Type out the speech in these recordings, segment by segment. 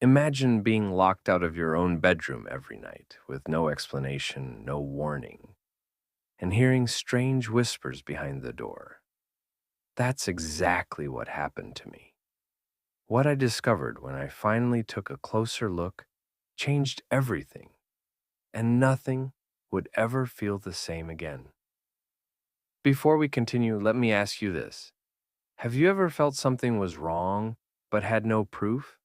Imagine being locked out of your own bedroom every night with no explanation, no warning, and hearing strange whispers behind the door. That's exactly what happened to me. What I discovered when I finally took a closer look changed everything, and nothing would ever feel the same again. Before we continue, let me ask you this. Have you ever felt something was wrong but had no proof?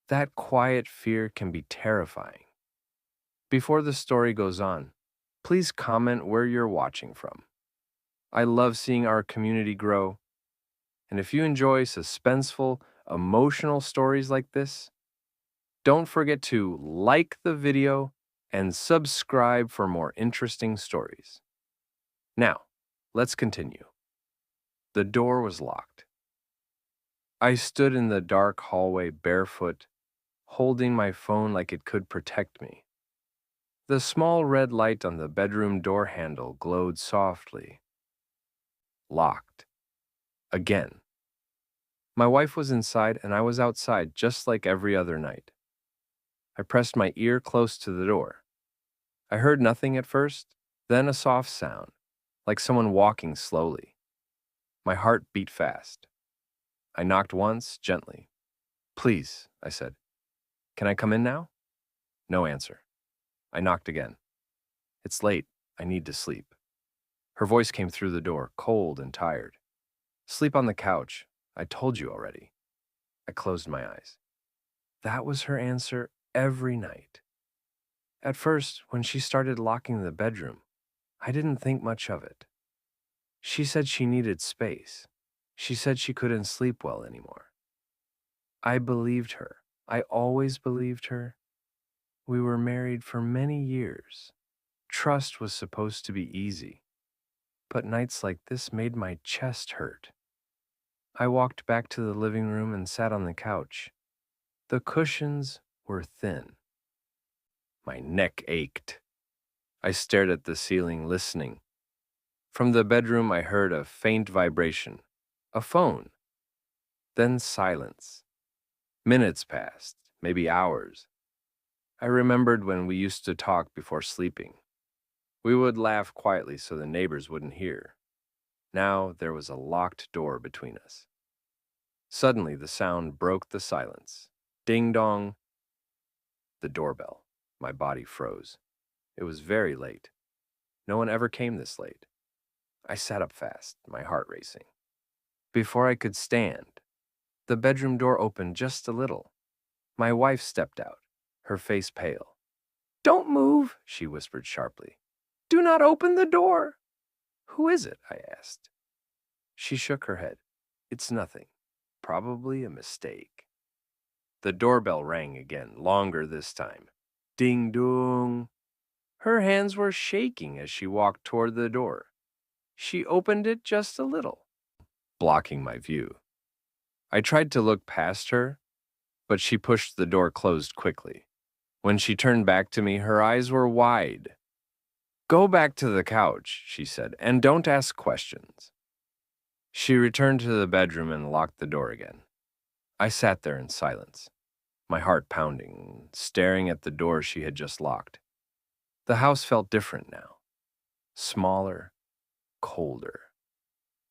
That quiet fear can be terrifying. Before the story goes on, please comment where you're watching from. I love seeing our community grow, and if you enjoy suspenseful, emotional stories like this, don't forget to like the video and subscribe for more interesting stories. Now, let's continue. The door was locked. I stood in the dark hallway barefoot, holding my phone like it could protect me. The small red light on the bedroom door handle glowed softly. Locked. Again. My wife was inside and I was outside just like every other night. I pressed my ear close to the door. I heard nothing at first, then a soft sound, like someone walking slowly. My heart beat fast. I knocked once, gently. "Please," I said. "Can I come in now?" No answer. I knocked again. "It's late. I need to sleep." Her voice came through the door, cold and tired. "Sleep on the couch. I told you already." I closed my eyes. That was her answer every night. At first, when she started locking the bedroom, I didn't think much of it. She said she needed space. She said she couldn't sleep well anymore. I believed her. I always believed her. We were married for many years. Trust was supposed to be easy. But nights like this made my chest hurt. I walked back to the living room and sat on the couch. The cushions were thin. My neck ached. I stared at the ceiling, listening. From the bedroom, I heard a faint vibration. A phone. Then silence. Minutes passed, maybe hours. I remembered when we used to talk before sleeping. We would laugh quietly so the neighbors wouldn't hear. Now there was a locked door between us. Suddenly, the sound broke the silence. Ding dong. The doorbell. My body froze. It was very late. No one ever came this late. I sat up fast, my heart racing. Before I could stand, the bedroom door opened just a little. My wife stepped out, her face pale. "Don't move," she whispered sharply. "Do not open the door." "Who is it?" I asked. She shook her head. "It's nothing. Probably a mistake." The doorbell rang again, longer this time. Ding dong. Her hands were shaking as she walked toward the door. She opened it just a little, blocking my view. I tried to look past her, but she pushed the door closed quickly. When she turned back to me, her eyes were wide. "Go back to the couch," she said, "and don't ask questions." She returned to the bedroom and locked the door again. I sat there in silence, my heart pounding, staring at the door she had just locked. The house felt different now. Smaller, colder.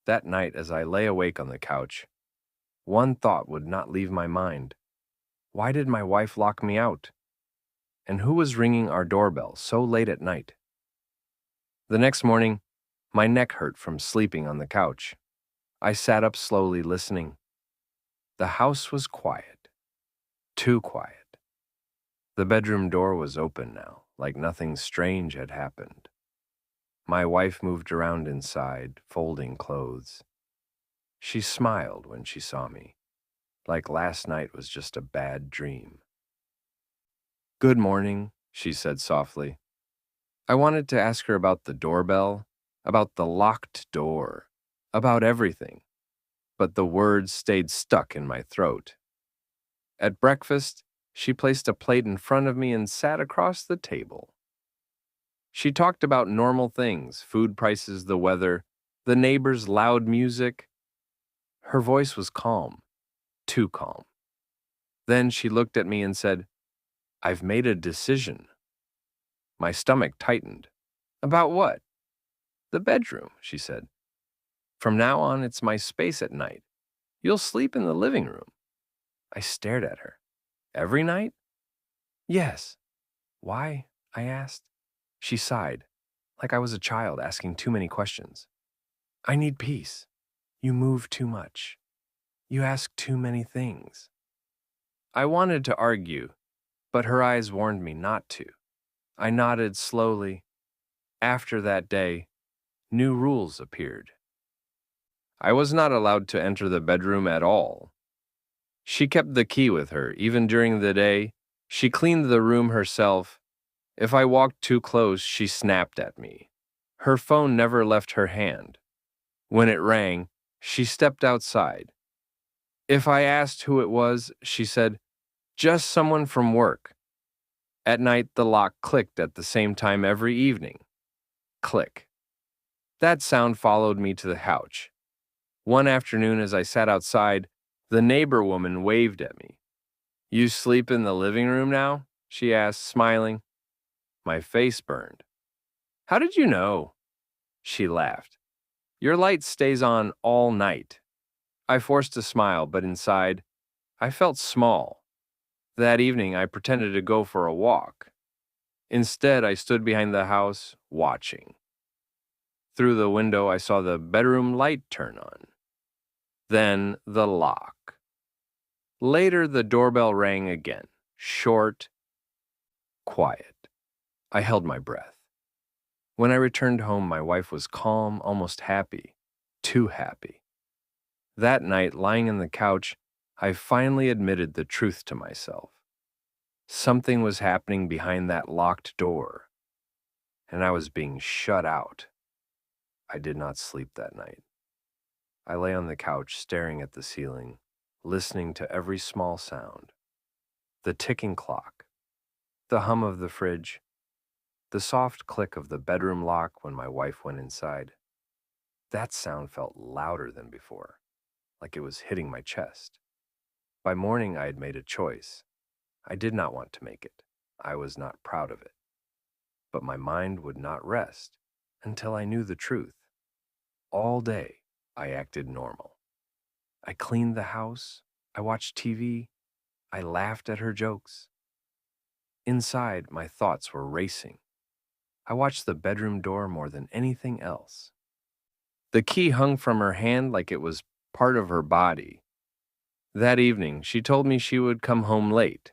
That night, as I lay awake on the couch, one thought would not leave my mind. Why did my wife lock me out? And who was ringing our doorbell so late at night? The next morning, my neck hurt from sleeping on the couch. I sat up slowly, listening. The house was quiet. Too quiet. The bedroom door was open now, like nothing strange had happened. My wife moved around inside, folding clothes. She smiled when she saw me, like last night was just a bad dream. "Good morning," she said softly. I wanted to ask her about the doorbell, about the locked door, about everything, but the words stayed stuck in my throat. At breakfast, she placed a plate in front of me and sat across the table. She talked about normal things, food prices, the weather, the neighbors' loud music. Her voice was calm, too calm. Then she looked at me and said, "I've made a decision." My stomach tightened. "About what?" "The bedroom," she said. "From now on, it's my space at night. You'll sleep in the living room." I stared at her. "Every night?" "Yes." "Why?" I asked. She sighed, like I was a child asking too many questions. "I need peace. You move too much. You ask too many things." I wanted to argue, but her eyes warned me not to. I nodded slowly. After that day, new rules appeared. I was not allowed to enter the bedroom at all. She kept the key with her, even during the day. She cleaned the room herself. If I walked too close, she snapped at me. Her phone never left her hand. When it rang, she stepped outside. If I asked who it was, she said, "Just someone from work." At night, the lock clicked at the same time every evening. Click. That sound followed me to the couch. One afternoon, as I sat outside, the neighbor woman waved at me. "You sleep in the living room now?" she asked, smiling. My face burned. "How did you know?" She laughed. "Your light stays on all night." I forced a smile, but inside, I felt small. That evening, I pretended to go for a walk. Instead, I stood behind the house, watching. Through the window, I saw the bedroom light turn on. Then the lock. Later, the doorbell rang again. Short, quiet. I held my breath. When I returned home, my wife was calm, almost happy. Too happy. That night, lying on the couch, I finally admitted the truth to myself. Something was happening behind that locked door, and I was being shut out. I did not sleep that night. I lay on the couch, staring at the ceiling, listening to every small sound. The ticking clock, the hum of the fridge, the soft click of the bedroom lock when my wife went inside. That sound felt louder than before, like it was hitting my chest. By morning, I had made a choice. I did not want to make it. I was not proud of it. But my mind would not rest until I knew the truth. All day, I acted normal. I cleaned the house. I watched TV. I laughed at her jokes. Inside, my thoughts were racing. I watched the bedroom door more than anything else. The key hung from her hand like it was part of her body. That evening, she told me she would come home late.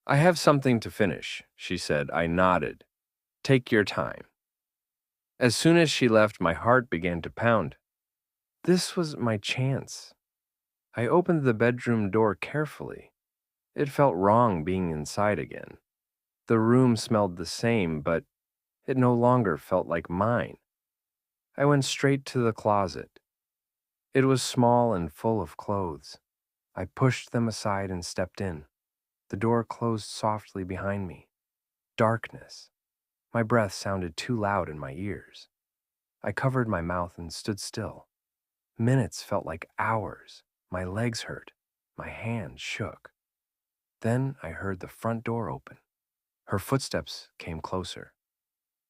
"I have something to finish," she said. I nodded. "Take your time." As soon as she left, my heart began to pound. This was my chance. I opened the bedroom door carefully. It felt wrong being inside again. The room smelled the same, but it no longer felt like mine. I went straight to the closet. It was small and full of clothes. I pushed them aside and stepped in. The door closed softly behind me. Darkness. My breath sounded too loud in my ears. I covered my mouth and stood still. Minutes felt like hours. My legs hurt. My hands shook. Then I heard the front door open. Her footsteps came closer.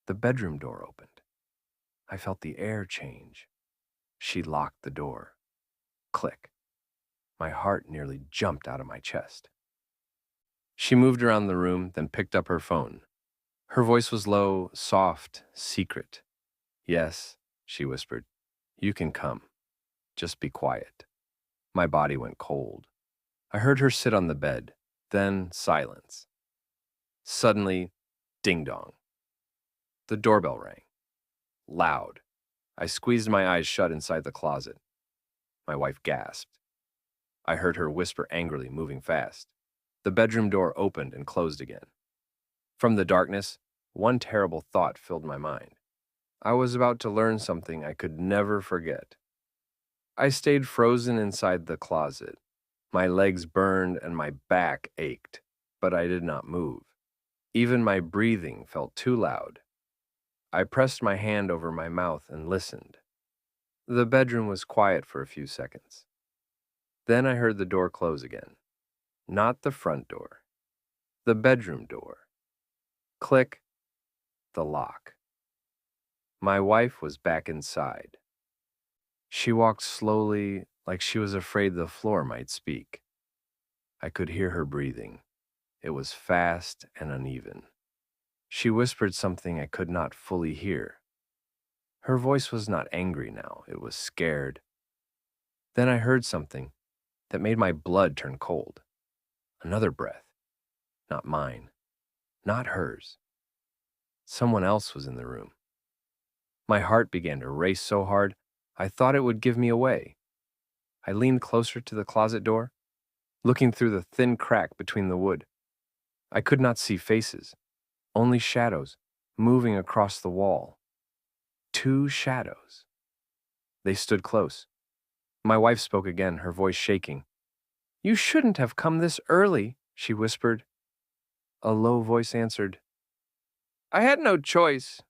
The bedroom door opened. I felt the air change. She locked the door. Click. My heart nearly jumped out of my chest. She moved around the room, then picked up her phone. Her voice was low, soft, secret. "Yes," she whispered. "You can come. Just be quiet." My body went cold. I heard her sit on the bed, then silence. Suddenly, ding-dong. The doorbell rang. Loud. I squeezed my eyes shut inside the closet. My wife gasped. I heard her whisper angrily, moving fast. The bedroom door opened and closed again. From the darkness, one terrible thought filled my mind. I was about to learn something I could never forget. I stayed frozen inside the closet. My legs burned and my back ached, but I did not move. Even my breathing felt too loud. I pressed my hand over my mouth and listened. The bedroom was quiet for a few seconds. Then I heard the door close again. Not the front door, the bedroom door. Click, the lock. My wife was back inside. She walked slowly, like she was afraid the floor might speak. I could hear her breathing. It was fast and uneven. She whispered something I could not fully hear. Her voice was not angry now, it was scared. Then I heard something that made my blood turn cold. Another breath. Not mine. Not hers. Someone else was in the room. My heart began to race so hard, I thought it would give me away. I leaned closer to the closet door, looking through the thin crack between the wood. I could not see faces, only shadows moving across the wall. 2 shadows. They stood close. My wife spoke again, her voice shaking. "You shouldn't have come this early," she whispered. A low voice answered, "I had no choice."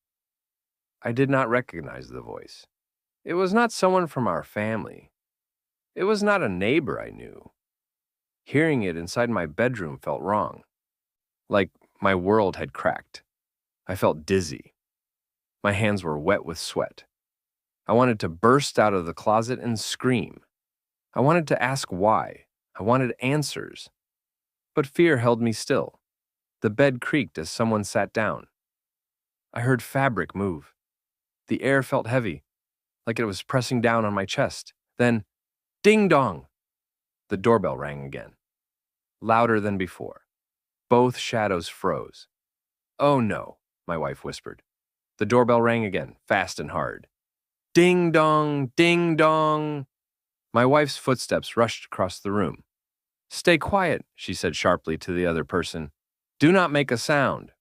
I did not recognize the voice. It was not someone from our family. It was not a neighbor I knew. Hearing it inside my bedroom felt wrong, like my world had cracked. I felt dizzy. My hands were wet with sweat. I wanted to burst out of the closet and scream. I wanted to ask why. I wanted answers. But fear held me still. The bed creaked as someone sat down. I heard fabric move. The air felt heavy, like it was pressing down on my chest. Then, ding dong! The doorbell rang again, louder than before. Both shadows froze. "Oh no," my wife whispered. The doorbell rang again, fast and hard. Ding dong, ding dong. My wife's footsteps rushed across the room. "Stay quiet," she said sharply to the other person. "Do not make a sound."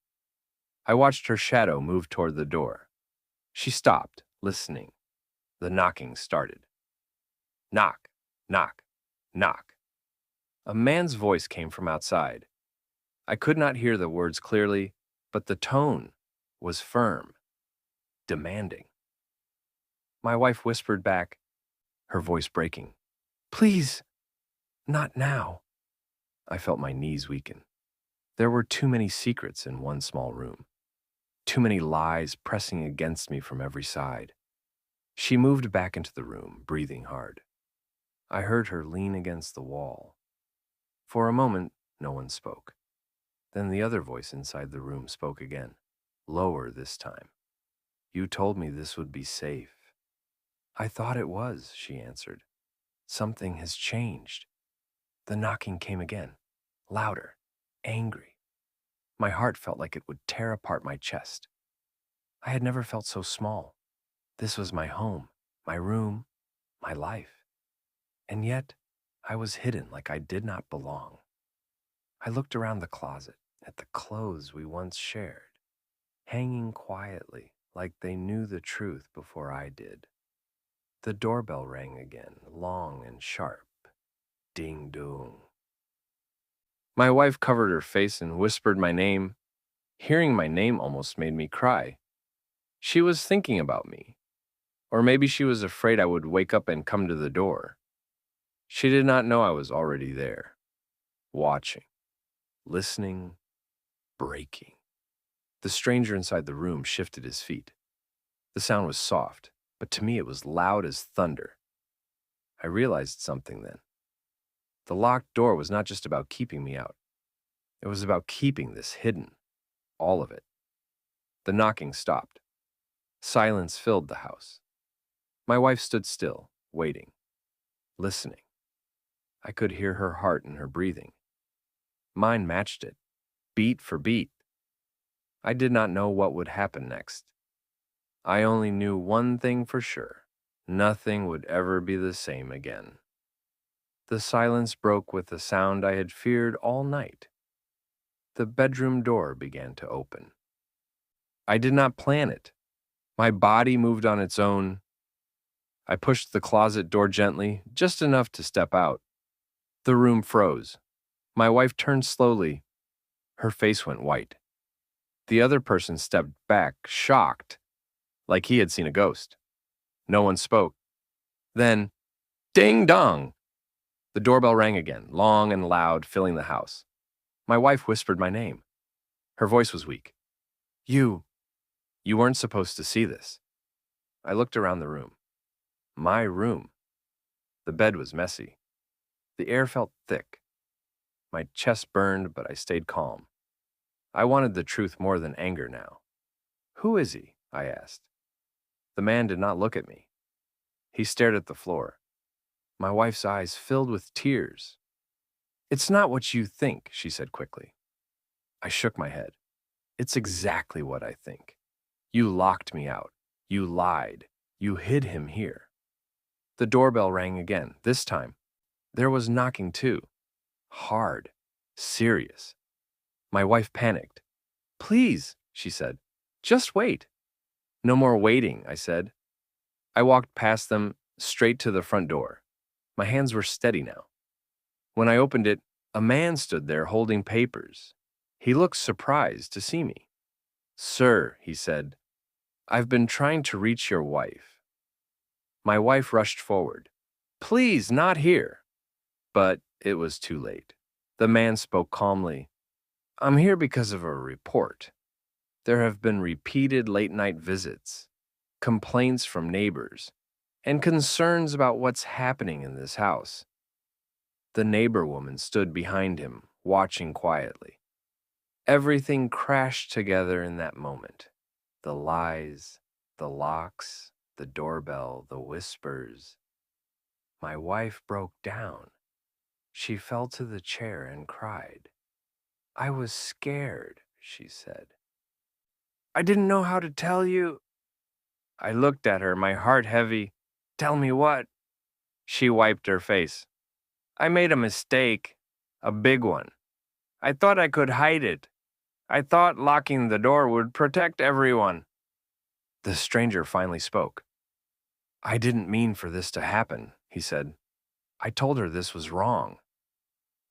I watched her shadow move toward the door. She stopped, listening. The knocking started. Knock, knock, knock. A man's voice came from outside. I could not hear the words clearly, but the tone was firm, demanding. My wife whispered back, her voice breaking, "Please, not now." I felt my knees weaken. There were too many secrets in one small room. Too many lies pressing against me from every side. She moved back into the room, breathing hard. I heard her lean against the wall. For a moment, no one spoke. Then the other voice inside the room spoke again, lower this time. "You told me this would be safe." "I thought it was," she answered. "Something has changed." The knocking came again, louder, angry. My heart felt like it would tear apart my chest. I had never felt so small. This was my home, my room, my life. And yet, I was hidden like I did not belong. I looked around the closet at the clothes we once shared, hanging quietly like they knew the truth before I did. The doorbell rang again, long and sharp. Ding dong. My wife covered her face and whispered my name. Hearing my name almost made me cry. She was thinking about me. Or maybe she was afraid I would wake up and come to the door. She did not know I was already there, watching, listening, breaking. The stranger inside the room shifted his feet. The sound was soft, but to me it was loud as thunder. I realized something then. The locked door was not just about keeping me out. It was about keeping this hidden, all of it. The knocking stopped. Silence filled the house. My wife stood still, waiting, listening. I could hear her heart and her breathing. Mine matched it, beat for beat. I did not know what would happen next. I only knew one thing for sure. Nothing would ever be the same again. The silence broke with the sound I had feared all night. The bedroom door began to open. I did not plan it. My body moved on its own. I pushed the closet door gently, just enough to step out. The room froze. My wife turned slowly. Her face went white. The other person stepped back, shocked, like he had seen a ghost. No one spoke. Then, ding dong! The doorbell rang again, long and loud, filling the house. My wife whispered my name. Her voice was weak. You weren't supposed to see this. I looked around the room. My room. The bed was messy. The air felt thick. My chest burned, but I stayed calm. I wanted the truth more than anger now. Who is he? I asked. The man did not look at me. He stared at the floor. My wife's eyes filled with tears. It's not what you think, she said quickly. I shook my head. It's exactly what I think. You locked me out. You lied. You hid him here. The doorbell rang again. This time, there was knocking too. Hard. Serious. My wife panicked. Please, she said. Just wait. No more waiting, I said. I walked past them, straight to the front door. My hands were steady now. When I opened it, a man stood there holding papers. He looked surprised to see me. Sir, he said, I've been trying to reach your wife. My wife rushed forward. Please, not here. But it was too late. The man spoke calmly. I'm here because of a report. There have been repeated late-night visits, complaints from neighbors, and concerns about what's happening in this house. The neighbor woman stood behind him, watching quietly. Everything crashed together in that moment. The lies, the locks, the doorbell, the whispers. My wife broke down. She fell to the chair and cried. I was scared, she said. I didn't know how to tell you. I looked at her, my heart heavy. Tell me what? She wiped her face. I made a mistake, a big one. I thought I could hide it. I thought locking the door would protect everyone. The stranger finally spoke. I didn't mean for this to happen, he said. I told her this was wrong.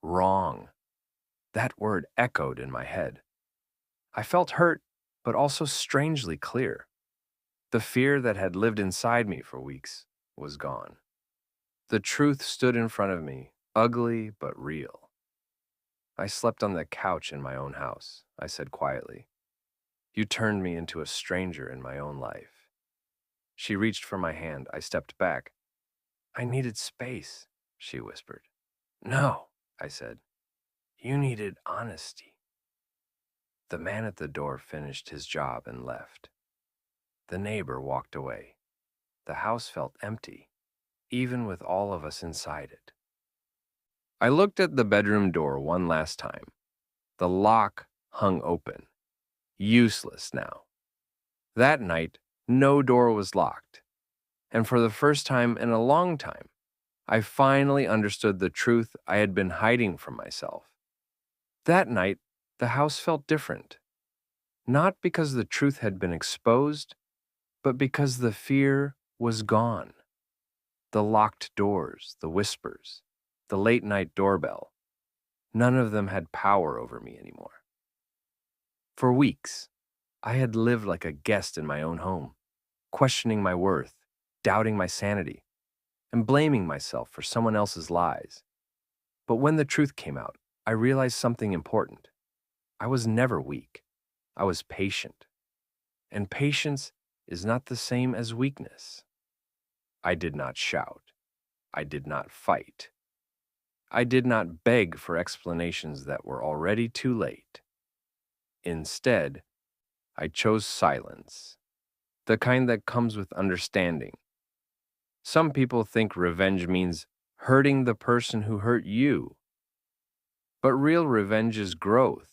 Wrong. That word echoed in my head. I felt hurt, but also strangely clear. The fear that had lived inside me for weeks was gone. The truth stood in front of me, ugly but real. I slept on the couch in my own house, I said quietly. You turned me into a stranger in my own life. She reached for my hand. I stepped back. I needed space, she whispered. No, I said. You needed honesty. The man at the door finished his job and left. The neighbor walked away. The house felt empty, even with all of us inside it. I looked at the bedroom door one last time. The lock hung open. Useless now. That night, no door was locked. And for the first time in a long time, I finally understood the truth I had been hiding from myself. That night, the house felt different. Not because the truth had been exposed, but because the fear was gone. The locked doors, the whispers, the late-night doorbell, none of them had power over me anymore. For weeks, I had lived like a guest in my own home, questioning my worth, doubting my sanity, and blaming myself for someone else's lies. But when the truth came out, I realized something important. I was never weak. I was patient. And patience is not the same as weakness. I did not shout. I did not fight. I did not beg for explanations that were already too late. Instead, I chose silence, the kind that comes with understanding. Some people think revenge means hurting the person who hurt you. But real revenge is growth.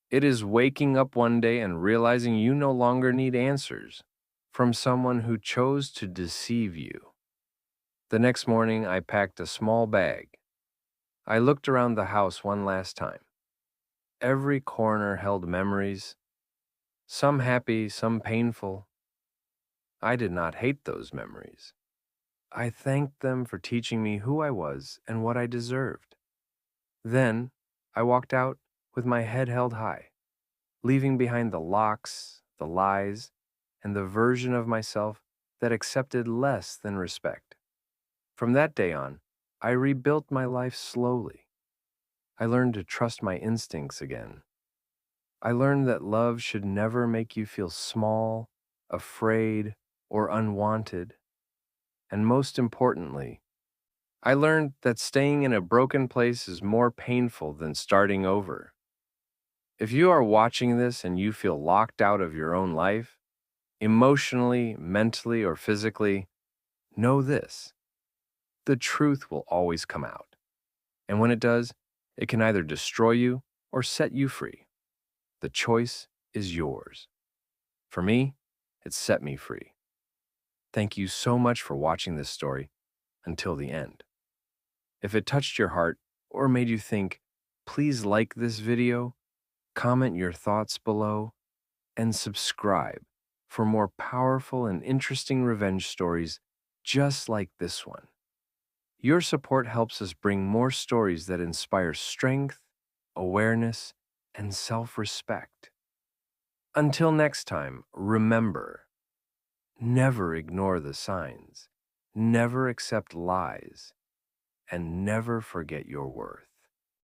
It is waking up one day and realizing you no longer need answers from someone who chose to deceive you. The next morning, I packed a small bag. I looked around the house one last time. Every corner held memories, some happy, some painful. I did not hate those memories. I thanked them for teaching me who I was and what I deserved. Then, I walked out with my head held high, leaving behind the locks, the lies, and the version of myself that accepted less than respect. From that day on, I rebuilt my life slowly. I learned to trust my instincts again. I learned that love should never make you feel small, afraid, or unwanted. And most importantly, I learned that staying in a broken place is more painful than starting over. If you are watching this and you feel locked out of your own life, emotionally, mentally, or physically, know this: the truth will always come out. And when it does, it can either destroy you or set you free. The choice is yours. For me, it set me free. Thank you so much for watching this story until the end. If it touched your heart or made you think, please like this video, comment your thoughts below, and subscribe for more powerful and interesting revenge stories just like this one. Your support helps us bring more stories that inspire strength, awareness, and self-respect. Until next time, remember, never ignore the signs, never accept lies, and never forget your worth.